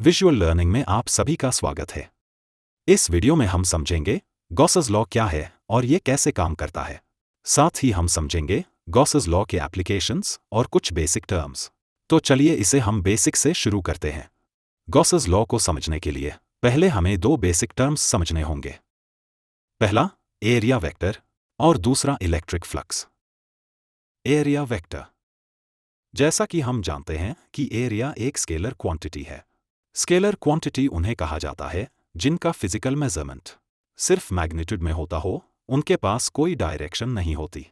Visual learning में आप सभी का स्वागत है। इस वीडियो में हम समझेंगे गॉसेस लॉ क्या है और ये कैसे काम करता है। साथ ही हम समझेंगे गॉसेस लॉ के एप्लीकेशंस और कुछ बेसिक टर्म्स। तो चलिए इसे हम बेसिक से शुरू करते हैं। गॉसेस लॉ को समझने के लिए पहले हमें दो बेसिक टर्म्स समझने होंगे। पहला एरिया वेक्टर और दूसरा इलेक्ट्रिक फ्लक्स। एरिया वेक्टर, जैसा कि हम जानते हैं कि एरिया एक स्केलर क्वांटिटी है। स्केलर क्वांटिटी उन्हें कहा जाता है जिनका फिजिकल मेजरमेंट सिर्फ मैग्नीट्यूड में होता हो, उनके पास कोई डायरेक्शन नहीं होती।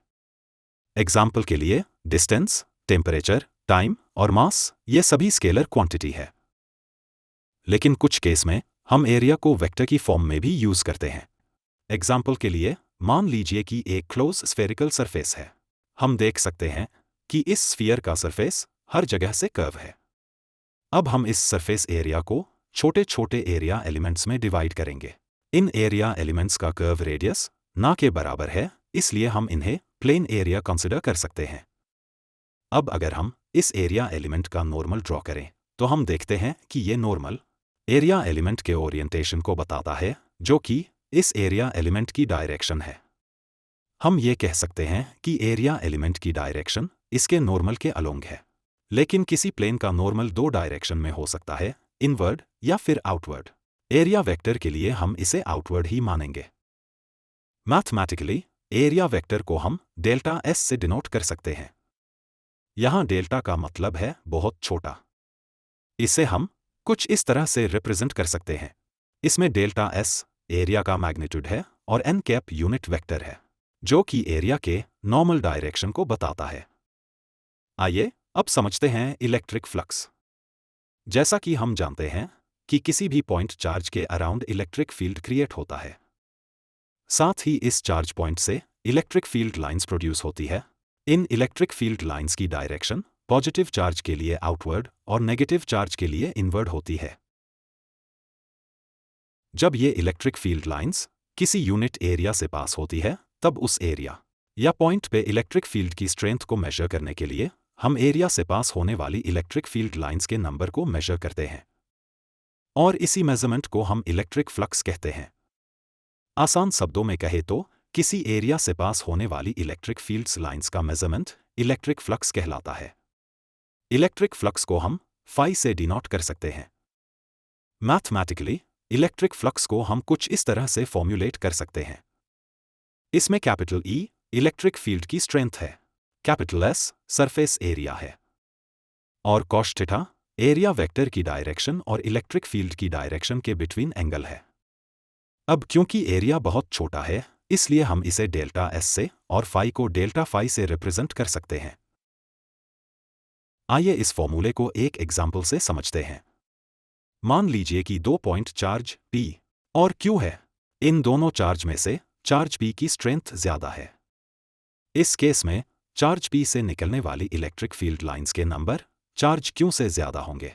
एग्जाम्पल के लिए डिस्टेंस, टेम्परेचर, टाइम और मास ये सभी स्केलर क्वांटिटी है। लेकिन कुछ केस में हम एरिया को वेक्टर की फॉर्म में भी यूज करते हैं। एग्जाम्पल के लिए मान लीजिए कि एक क्लोज स्फेरिकल सरफेस है। हम देख सकते हैं कि इस स्फीयर का सरफेस हर जगह से कर्व है। अब हम इस सरफेस एरिया को छोटे छोटे एरिया एलिमेंट्स में डिवाइड करेंगे। इन एरिया एलिमेंट्स का कर्व रेडियस ना के बराबर है, इसलिए हम इन्हें प्लेन एरिया कंसिडर कर सकते हैं। अब अगर हम इस एरिया एलिमेंट का नॉर्मल ड्रॉ करें तो हम देखते हैं कि ये नॉर्मल एरिया एलिमेंट के ओरिएंटेशन को बताता है, जो कि इस एरिया एलिमेंट की डायरेक्शन है। हम ये कह सकते हैं कि एरिया एलिमेंट की डायरेक्शन इसके नॉर्मल के अलोंग है। लेकिन किसी प्लेन का नॉर्मल दो डायरेक्शन में हो सकता है, इनवर्ड या फिर आउटवर्ड। एरिया वेक्टर के लिए हम इसे आउटवर्ड ही मानेंगे। मैथमेटिकली एरिया वेक्टर को हम डेल्टा एस से डिनोट कर सकते हैं। यहां डेल्टा का मतलब है बहुत छोटा। इसे हम कुछ इस तरह से रिप्रेजेंट कर सकते हैं। इसमें डेल्टा एस एरिया का मैग्नीट्यूड है और एन कैप यूनिट वेक्टर है, जो कि एरिया के नॉर्मल डायरेक्शन को बताता है। आइए अब समझते हैं इलेक्ट्रिक फ्लक्स। जैसा कि हम जानते हैं कि किसी भी पॉइंट चार्ज के अराउंड इलेक्ट्रिक फील्ड क्रिएट होता है। साथ ही इस चार्ज पॉइंट से इलेक्ट्रिक फील्ड लाइंस प्रोड्यूस होती है। इन इलेक्ट्रिक फील्ड लाइंस की डायरेक्शन पॉजिटिव चार्ज के लिए आउटवर्ड और नेगेटिव चार्ज के लिए इनवर्ड होती है। जब ये इलेक्ट्रिक फील्ड लाइंस किसी यूनिट एरिया से पास होती है, तब उस एरिया या पॉइंट पे इलेक्ट्रिक फील्ड की स्ट्रेंथ को मेजर करने के लिए हम एरिया से पास होने वाली इलेक्ट्रिक फील्ड लाइंस के नंबर को मेजर करते हैं और इसी मेजरमेंट को हम इलेक्ट्रिक फ्लक्स कहते हैं। आसान शब्दों में कहे तो किसी एरिया से पास होने वाली इलेक्ट्रिक फील्ड्स लाइंस का मेजरमेंट इलेक्ट्रिक फ्लक्स कहलाता है। इलेक्ट्रिक फ्लक्स को हम फाई से डिनोट कर सकते हैं। मैथमेटिकली इलेक्ट्रिक फ्लक्स को हम कुछ इस तरह से फॉर्म्युलेट कर सकते हैं। इसमें कैपिटल ई इलेक्ट्रिक फील्ड की स्ट्रेंथ है, कैपिटल एस सरफेस एरिया है और कॉस थीटा एरिया वेक्टर की डायरेक्शन और इलेक्ट्रिक फील्ड की डायरेक्शन के बिटवीन एंगल है। अब क्योंकि एरिया बहुत छोटा है, इसलिए हम इसे डेल्टा एस से और फाई को डेल्टा फाई से रिप्रेजेंट कर सकते हैं। आइए इस फॉर्मूले को एक एग्जाम्पल से समझते हैं। मान लीजिए कि दो पॉइंट चार्ज P और Q है। इन दोनों चार्ज में से चार्ज P की स्ट्रेंथ ज्यादा है। इस केस में चार्ज P से निकलने वाली इलेक्ट्रिक फील्ड लाइंस के नंबर चार्ज Q से ज्यादा होंगे।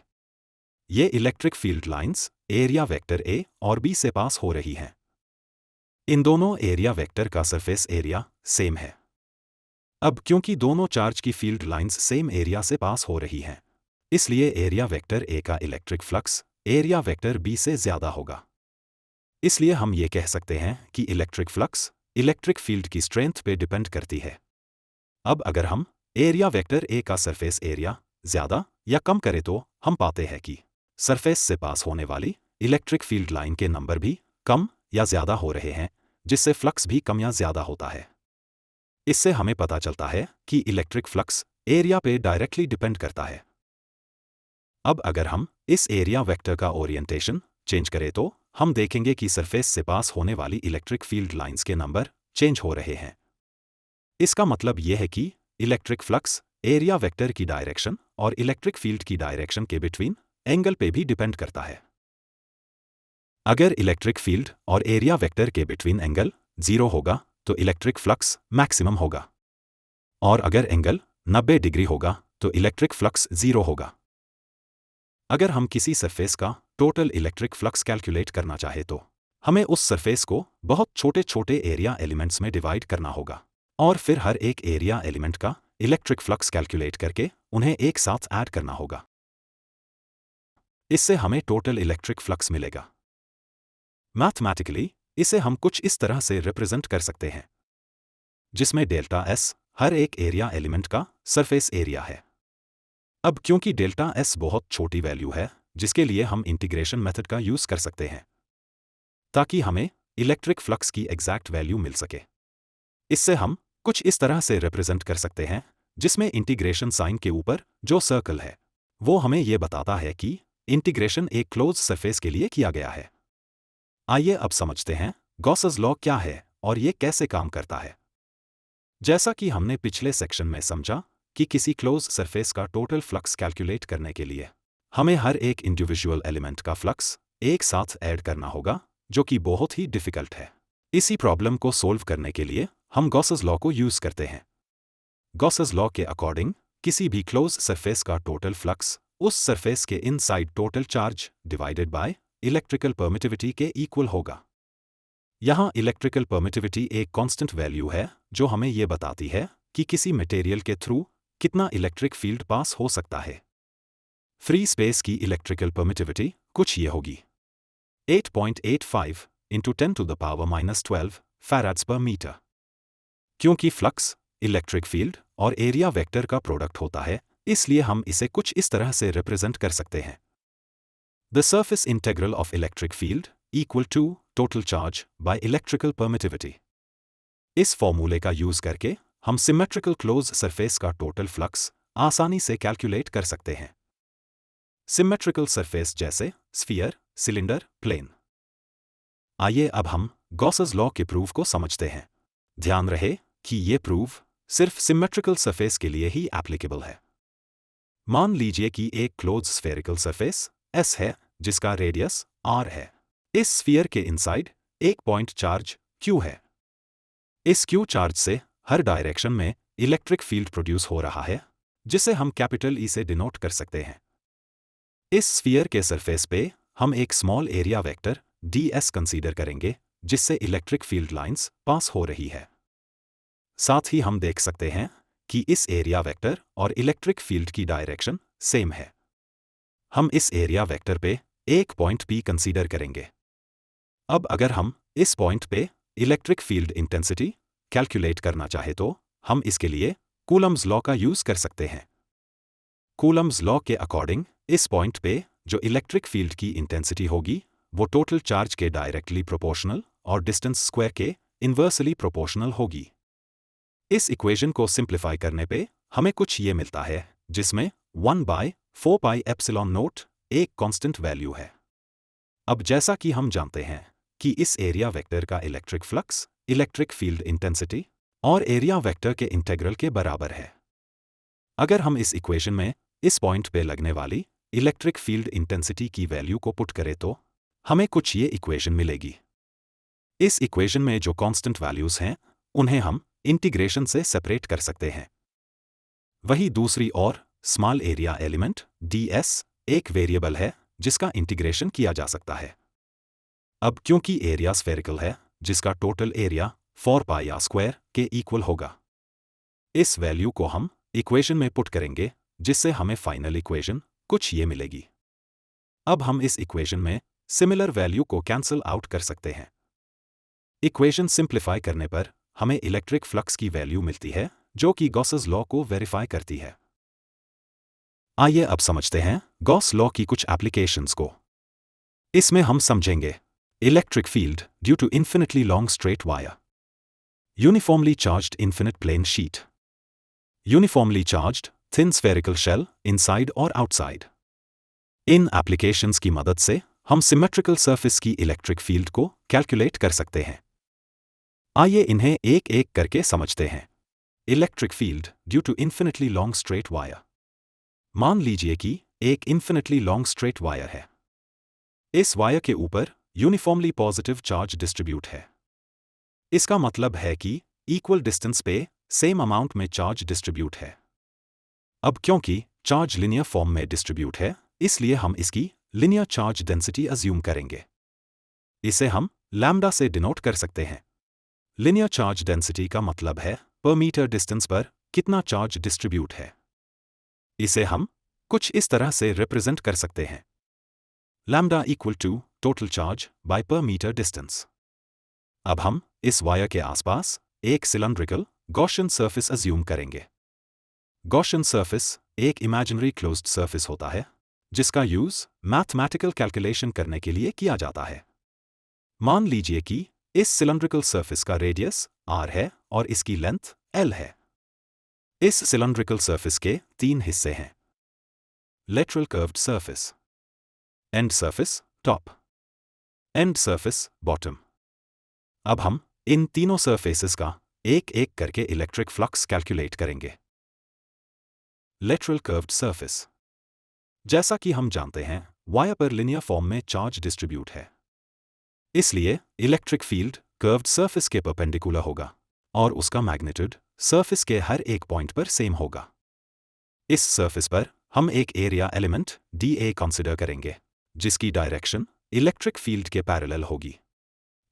ये electric field lines area vector A और B से पास हो रही हैं। इन दोनों एरिया वेक्टर का सरफेस एरिया सेम है। अब क्योंकि दोनों चार्ज की फील्ड लाइंस सेम एरिया से पास हो रही हैं, इसलिए एरिया वेक्टर A का electric flux area vector B से ज्यादा होगा। इसलिए हम ये कह सकते हैं कि इलेक्ट्रिक फ्लक्स इलेक्ट्रिक फील्ड की स्ट्रेंथ पे डिपेंड करती है। अब अगर हम एरिया वेक्टर A का सरफेस एरिया ज्यादा या कम करें तो हम पाते हैं कि सरफेस से पास होने वाली इलेक्ट्रिक फील्ड लाइन के नंबर भी कम या ज्यादा हो रहे हैं, जिससे फ्लक्स भी कम या ज्यादा होता है। इससे हमें पता चलता है कि इलेक्ट्रिक फ्लक्स एरिया पे डायरेक्टली डिपेंड करता है। अब अगर हम इस एरिया वेक्टर का ओरिएंटेशन चेंज करें तो हम देखेंगे कि सरफेस से पास होने वाली इलेक्ट्रिक फील्ड लाइंस के नंबर चेंज हो रहे हैं। इसका मतलब यह है कि इलेक्ट्रिक फ्लक्स एरिया वेक्टर की डायरेक्शन और इलेक्ट्रिक फील्ड की डायरेक्शन के बिटवीन एंगल पे भी डिपेंड करता है। अगर इलेक्ट्रिक फील्ड और एरिया वेक्टर के बिटवीन एंगल 0 होगा तो इलेक्ट्रिक फ्लक्स मैक्सिमम होगा, और अगर एंगल 90 डिग्री होगा तो इलेक्ट्रिक फ्लक्स 0 होगा। अगर हम किसी सरफेस का टोटल इलेक्ट्रिक फ्लक्स कैलकुलेट करना चाहे तो हमें उस सरफेस को बहुत छोटे छोटे एरिया एलिमेंट्स में डिवाइड करना होगा और फिर हर एक एरिया एलिमेंट का इलेक्ट्रिक फ्लक्स कैलकुलेट करके उन्हें एक साथ ऐड करना होगा। इससे हमें टोटल इलेक्ट्रिक फ्लक्स मिलेगा। मैथमेटिकली इसे हम कुछ इस तरह से रिप्रेजेंट कर सकते हैं, जिसमें डेल्टा S हर एक एरिया एलिमेंट का सरफेस एरिया है। अब क्योंकि डेल्टा S बहुत छोटी वैल्यू है, जिसके लिए हम इंटीग्रेशन मेथड का यूज कर सकते हैं ताकि हमें इलेक्ट्रिक फ्लक्स की एग्जैक्ट वैल्यू मिल सके। इससे हम कुछ इस तरह से रिप्रेजेंट कर सकते हैं, जिसमें इंटीग्रेशन साइन के ऊपर जो सर्कल है वो हमें यह बताता है कि इंटीग्रेशन एक क्लोज सरफेस के लिए किया गया है। आइए अब समझते हैं गॉसेस लॉ क्या है और ये कैसे काम करता है। जैसा कि हमने पिछले सेक्शन में समझा कि किसी क्लोज सरफेस का टोटल फ्लक्स कैलकुलेट करने के लिए हमें हर एक इंडिविजुअल एलिमेंट का फ्लक्स एक साथ ऐड करना होगा, जो कि बहुत ही डिफिकल्ट है। इसी प्रॉब्लम को सोल्व करने के लिए हम गॉसेस लॉ को यूज करते हैं। गॉसेस लॉ के अकॉर्डिंग किसी भी क्लोज सरफेस का टोटल फ्लक्स उस सरफेस के inside total charge divided by electrical permittivity के इक्वल होगा। यहाँ इलेक्ट्रिकल परमिटिविटी एक कांस्टेंट वैल्यू है जो हमें यह बताती है कि किसी मटेरियल के थ्रू कितना इलेक्ट्रिक फील्ड पास हो सकता है। फ्री स्पेस की इलेक्ट्रिकल परमिटिविटी कुछ ये होगी 8.85 इंटू 10⁻⁻12 फैराड्स पर मीटर। क्योंकि फ्लक्स इलेक्ट्रिक फील्ड और एरिया वेक्टर का प्रोडक्ट होता है, इसलिए हम इसे कुछ इस तरह से रिप्रेजेंट कर सकते हैं। The surface integral of electric field equal to total charge by electrical permittivity. इस फॉर्मूले का यूज करके हम सिमेट्रिकल क्लोज सरफेस का टोटल फ्लक्स आसानी से कैलकुलेट कर सकते हैं। सिमेट्रिकल सरफेस जैसे स्फीयर, सिलेंडर, प्लेन। आइए अब हम गॉसेस लॉ के प्रूफ को समझते हैं। ध्यान रहे कि ये प्रूफ सिर्फ सिमेट्रिकल सरफेस के लिए ही एप्लीकेबल है। मान लीजिए कि एक क्लोज स्फेरिकल सरफेस S है जिसका रेडियस R है। इस स्फीयर के इनसाइड एक पॉइंट चार्ज Q है। इस Q चार्ज से हर डायरेक्शन में इलेक्ट्रिक फील्ड प्रोड्यूस हो रहा है, जिसे हम कैपिटल E से डिनोट कर सकते हैं। इस स्फीयर के सरफेस पे हम एक small area vector ds consider करेंगे, जिससे इलेक्ट्रिक फील्ड लाइंस पास हो रही है। साथ ही हम देख सकते हैं कि इस एरिया वेक्टर और इलेक्ट्रिक फील्ड की डायरेक्शन सेम है। हम इस एरिया वेक्टर पे एक पॉइंट P कंसीडर करेंगे। अब अगर हम इस पॉइंट पे इलेक्ट्रिक फील्ड इंटेंसिटी कैलकुलेट करना चाहे तो हम इसके लिए कूलम्स लॉ का यूज कर सकते हैं। कूलम्स लॉ के अकॉर्डिंग इस पॉइंट पे जो इलेक्ट्रिक फील्ड की इंटेंसिटी होगी वो टोटल चार्ज के डायरेक्टली प्रोपोर्शनल और डिस्टेंस स्क्वायर के इन्वर्सली प्रोपोर्शनल होगी। इस इक्वेशन को सिंप्लीफाई करने पे हमें कुछ ये मिलता है, जिसमें 1/4πε0 एक कांस्टेंट वैल्यू है। अब जैसा कि हम जानते हैं कि इस एरिया वेक्टर का electric flux electric field intensity और एरिया वेक्टर के इंटीग्रल के बराबर है। अगर हम इस इक्वेशन में इस पॉइंट पे लगने वाली इलेक्ट्रिक फील्ड इंटेंसिटी की वैल्यू को पुट करें तो हमें कुछ ये इक्वेशन मिलेगी। इस इक्वेशन में जो कांस्टेंट वैल्यूज हैं उन्हें हम इंटीग्रेशन से सेपरेट कर सकते हैं। वही दूसरी ओर स्मॉल एरिया एलिमेंट ds एक वेरिएबल है जिसका इंटीग्रेशन किया जा सकता है। अब क्योंकि एरिया स्फेरिकल है, जिसका टोटल एरिया 4πr² के इक्वल होगा, इस वैल्यू को हम इक्वेशन में पुट करेंगे, जिससे हमें फाइनल इक्वेशन कुछ ये मिलेगी। अब हम इस इक्वेशन में सिमिलर वैल्यू को कैंसिल आउट कर सकते हैं। इक्वेशन सिंप्लीफाई करने पर हमें इलेक्ट्रिक फ्लक्स की वैल्यू मिलती है, जो कि गॉसेस लॉ को वेरीफाई करती है। आइए अब समझते हैं गॉस लॉ की कुछ एप्लीकेशंस को। इसमें हम समझेंगे electric field due to infinitely long straight wire, uniformly charged infinite plane sheet, uniformly charged thin spherical shell inside और आउटसाइड। इन एप्लीकेशंस की मदद से हम सिमेट्रिकल सरफेस की इलेक्ट्रिक फील्ड को कैलकुलेट कर सकते हैं। आइए इन्हें एक एक करके समझते हैं। Electric field due to infinitely long straight wire. मान लीजिए कि एक इन्फिनिटली लॉन्ग स्ट्रेट वायर है। इस वायर के ऊपर यूनिफॉर्मली पॉजिटिव चार्ज डिस्ट्रीब्यूट है। इसका मतलब है कि इक्वल डिस्टेंस पे सेम अमाउंट में चार्ज डिस्ट्रीब्यूट है। अब क्योंकि चार्ज लिनियर फॉर्म में डिस्ट्रीब्यूट है, इसलिए हम इसकी लिनियर चार्ज डेंसिटी अज्यूम करेंगे। इसे हम लैम्डा से डिनोट कर सकते हैं। लिनियर चार्ज डेंसिटी का मतलब है पर मीटर डिस्टेंस पर कितना चार्ज डिस्ट्रीब्यूट है। इसे हम कुछ इस तरह से रिप्रेजेंट कर सकते हैं। Lambda equal to total charge by per meter distance. अब हम इस वायर के आसपास एक सिलेंड्रिकल गॉसियन सरफेस अज्यूम करेंगे। गॉसियन सरफेस एक इमेजिनरी क्लोज्ड सरफेस होता है जिसका यूज मैथमेटिकल कैलकुलेशन करने के लिए किया जाता है। मान लीजिए कि इस सिलेंड्रिकल सरफेस का रेडियस r है और इसकी लेंथ l है। इस सिलेंड्रिकल सरफेस के 3 हिस्से हैं: lateral curved surface, and surface top, and surface bottom. अब हम इन तीनों सरफेसेस का एक एक करके इलेक्ट्रिक फ्लक्स कैलकुलेट करेंगे। लेटरल कर्व्ड सरफेस, जैसा कि हम जानते हैं, वायर पर लिनियर फॉर्म में चार्ज डिस्ट्रीब्यूट है, इसलिए इलेक्ट्रिक फील्ड कर्व्ड सरफेस के परपेंडिकुलर होगा और उसका मैग्नीट्यूड सरफेस के हर एक पॉइंट पर सेम होगा। इस सरफेस पर हम एक एरिया एलिमेंट dA कंसिडर करेंगे जिसकी डायरेक्शन इलेक्ट्रिक फील्ड के पैरेलल होगी।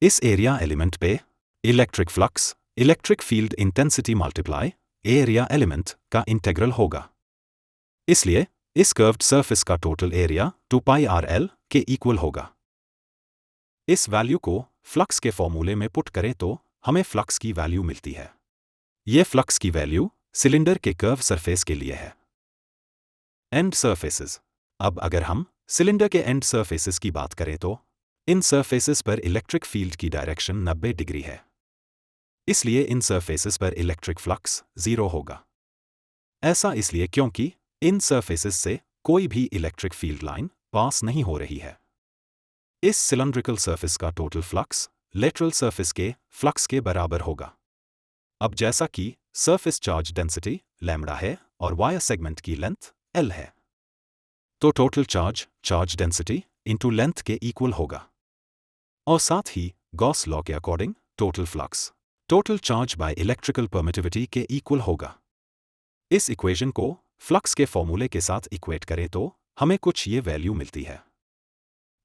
इस एरिया एलिमेंट पे electric flux electric field intensity multiply area element का इंटेग्रल होगा। इसलिए इस कर्व्ड सरफेस का टोटल एरिया 2πrl के इक्वल होगा। इस वैल्यू को फ्लक्स के फॉर्मूले में पुट करें तो हमें फ्लक्स की वैल्यू मिलती है। यह फ्लक्स की वैल्यू सिलेंडर के कर्व सरफेस के लिए है। एंड सरफेसेस, अब अगर हम सिलेंडर के एंड सरफेसेस की बात करें तो इन सरफेसेस पर इलेक्ट्रिक फील्ड की डायरेक्शन 90 डिग्री है, इसलिए इन सरफेसेस पर इलेक्ट्रिक फ्लक्स 0 होगा। ऐसा इसलिए क्योंकि इन सरफेसेस से कोई भी इलेक्ट्रिक फील्ड लाइन पास नहीं हो रही है। इस सिलेंड्रिकल सरफेस का टोटल फ्लक्स लेटरल सरफेस के फ्लक्स के बराबर होगा। अब जैसा कि सरफेस चार्ज डेंसिटी लैम्डा है और वायर सेगमेंट की लेंथ l है, तो total charge density into length के इक्वल होगा। और साथ ही गॉस लॉ के according total flux total charge by electrical permittivity के इक्वल होगा। इस इक्वेशन को फ्लक्स के फॉर्मूले के साथ इक्वेट करें तो हमें कुछ ये वैल्यू मिलती है।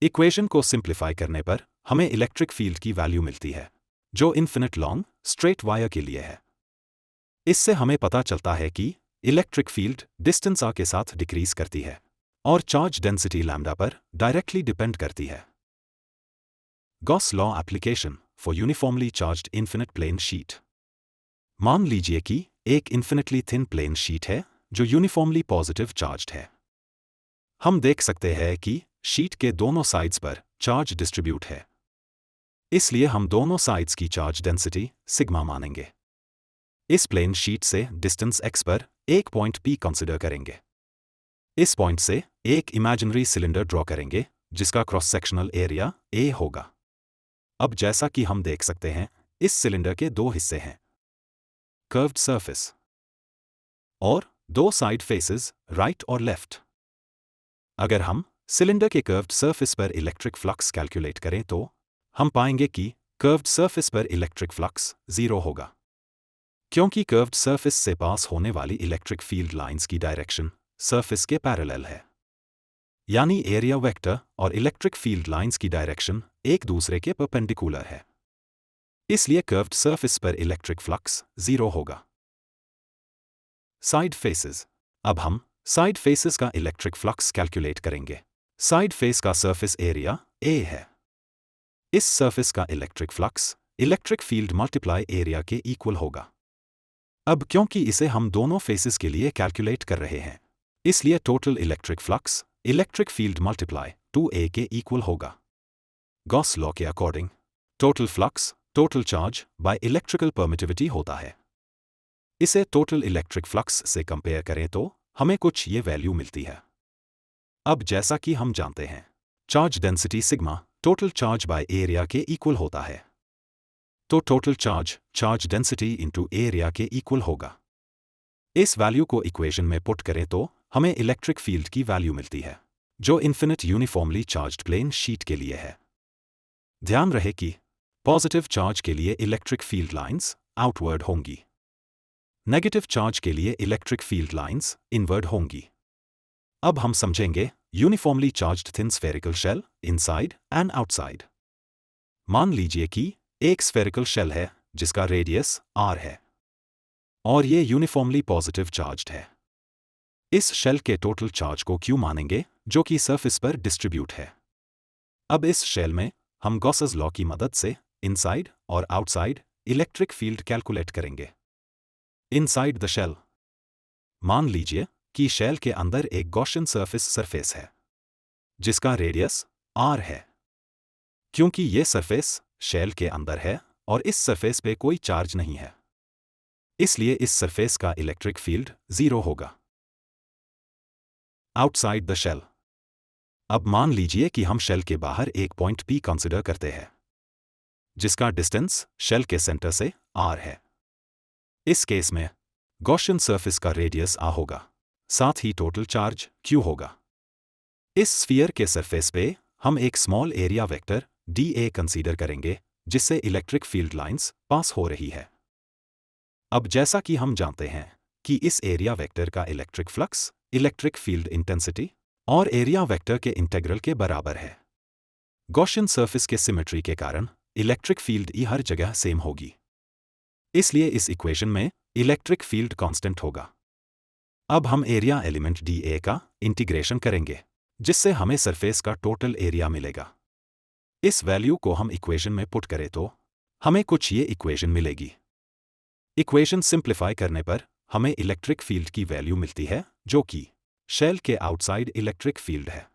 इक्वेशन को सिंप्लीफाई करने पर हमें इलेक्ट्रिक फील्ड की वैल्यू मिलती है जो इन्फिनिट लॉन्ग स्ट्रेट वायर के लिए है। इससे हमें पता चलता है कि इलेक्ट्रिक फील्ड डिस्टेंस r के साथ डिक्रीज करती है और चार्ज डेंसिटी लैम्डा पर डायरेक्टली डिपेंड करती है। Gauss law application for uniformly charged infinite plane sheet. मान लीजिए कि एक इन्फिनिटली थिन प्लेन शीट है जो यूनिफॉर्मली पॉजिटिव चार्ज्ड है। हम देख सकते हैं कि शीट के दोनों साइड्स पर चार्ज डिस्ट्रीब्यूट है, इसलिए हम दोनों साइड्स की चार्ज डेंसिटी सिग्मा मानेंगे। इस प्लेन शीट से डिस्टेंस x पर एक पॉइंट P कंसिडर करेंगे। इस पॉइंट से एक इमेजिनरी सिलेंडर ड्रॉ करेंगे जिसका क्रॉस सेक्शनल एरिया A होगा। अब जैसा कि हम देख सकते हैं, इस सिलेंडर के 2 हिस्से हैं, कर्व्ड सरफेस और 2 साइड फेसेस राइट और लेफ्ट। अगर हम सिलेंडर के कर्व्ड सरफेस पर इलेक्ट्रिक फ्लक्स कैलकुलेट करें तो हम पाएंगे कि कर्व्ड सरफेस पर इलेक्ट्रिक फ्लक्स 0 होगा, क्योंकि कर्व्ड सरफेस से पास होने वाली इलेक्ट्रिक फील्ड लाइंस की डायरेक्शन सरफेस के पैरेलल है, यानी एरिया वेक्टर और इलेक्ट्रिक फील्ड लाइंस की डायरेक्शन एक दूसरे के परपेंडिकुलर है। इसलिए कर्व्ड सरफेस पर इलेक्ट्रिक फ्लक्स 0 होगा। साइड फेसेस, अब हम साइड फेसेस का इलेक्ट्रिक फ्लक्स कैलकुलेट करेंगे। साइड फेस का सरफेस एरिया A है। इस सरफेस का electric flux electric field multiply area के इक्वल होगा। अब क्योंकि इसे हम दोनों फेसेस के लिए कैलकुलेट कर रहे हैं, इसलिए total electric flux electric field multiply 2A के इक्वल होगा। गॉस लॉ के according total flux total charge by electrical permittivity होता है। इसे टोटल इलेक्ट्रिक फ्लक्स से कंपेयर करें तो हमें कुछ ये वैल्यू मिलती है। अब जैसा कि हम जानते हैं, charge density sigma total charge by area के इक्वल होता है, तो total charge density into area के इक्वल होगा। इस वैल्यू को इक्वेशन में पुट करें तो हमें इलेक्ट्रिक फील्ड की वैल्यू मिलती है जो infinite uniformly charged plane sheet के लिए है। ध्यान रहे कि पॉजिटिव चार्ज के लिए इलेक्ट्रिक फील्ड लाइंस आउटवर्ड होंगी, नेगेटिव चार्ज के लिए इलेक्ट्रिक फील्ड लाइंस इनवर्ड होंगी। अब हम समझेंगे uniformly charged thin spherical shell inside and outside. मान लीजिए कि एक स्फेरिकल शेल है जिसका रेडियस r है और ये यूनिफॉर्मली पॉजिटिव चार्ज्ड है। इस शेल के टोटल चार्ज को Q मानेंगे जो कि सरफेस पर डिस्ट्रीब्यूट है। अब इस शेल में हम गॉसेस लॉ की मदद से इनसाइड और आउटसाइड इलेक्ट्रिक फील्ड कैलकुलेट करेंगे। इनसाइड द शेल, मान लीजिए कि शेल के अंदर एक गॉसियन सरफेस है जिसका रेडियस r है। क्योंकि ये सरफेस शेल के अंदर है और इस सरफेस पे कोई चार्ज नहीं है, इसलिए इस सरफेस का इलेक्ट्रिक फील्ड 0 होगा। आउटसाइड द शेल, अब मान लीजिए कि हम शेल के बाहर एक पॉइंट P कंसिडर करते हैं जिसका डिस्टेंस शेल के सेंटर से r है। इस केस में गॉसियन सरफेस का रेडियस a होगा, साथ ही टोटल चार्ज q होगा। इस स्फीयर के सरफेस पे हम एक small area vector dA consider करेंगे जिससे इलेक्ट्रिक फील्ड लाइंस पास हो रही है। अब जैसा कि हम जानते हैं कि इस एरिया वेक्टर का electric flux, electric field intensity और एरिया वेक्टर के इंटेग्रल के बराबर है। गॉसियन सरफेस के सिमेट्री के कारण इलेक्ट्रिक फील्ड ई हर जगह सेम होगी, इसलिए इस इक्वेशन में इलेक्ट्रिक फील्ड कांस्टेंट होगा। अब हम एरिया एलिमेंट dA का इंटीग्रेशन करेंगे जिससे हमें सरफेस का टोटल एरिया मिलेगा। इस वैल्यू को हम इक्वेशन में पुट करें तो हमें कुछ ये इक्वेशन मिलेगी। इक्वेशन सिंप्लीफाई करने पर हमें इलेक्ट्रिक फील्ड की वैल्यू मिलती है जो कि शेल के आउटसाइड इलेक्ट्रिक फील्ड है।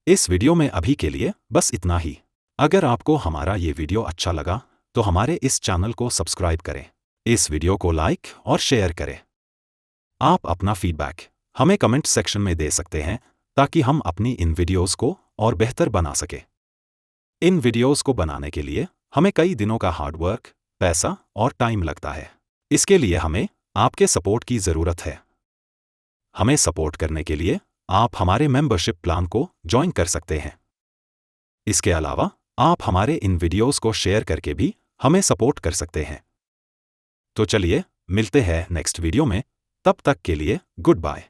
इस वीडियो में अभी के लिए बस इतना ही। अगर आपको हमारा ये वीडियो अच्छा लगा तो हमारे इस चैनल को सब्सक्राइब करें, इस वीडियो को लाइक और शेयर करें। आप अपना फीडबैक हमें कमेंट सेक्शन में दे सकते हैं ताकि हम अपनी इन वीडियोस को और बेहतर बना सकें। इन वीडियोस को बनाने के लिए हमें कई दिनों का हार्डवर्क, पैसा और टाइम लगता है। इसके लिए हमें आपके सपोर्ट की ज़रूरत है। हमें सपोर्ट करने के लिए आप हमारे मेंबरशिप प्लान को ज्वाइन कर सकते हैं। इसके अलावा आप हमारे इन वीडियोस को शेयर करके भी हमें सपोर्ट कर सकते हैं। तो चलिए मिलते हैं नेक्स्ट वीडियो में, तब तक के लिए गुड बाय।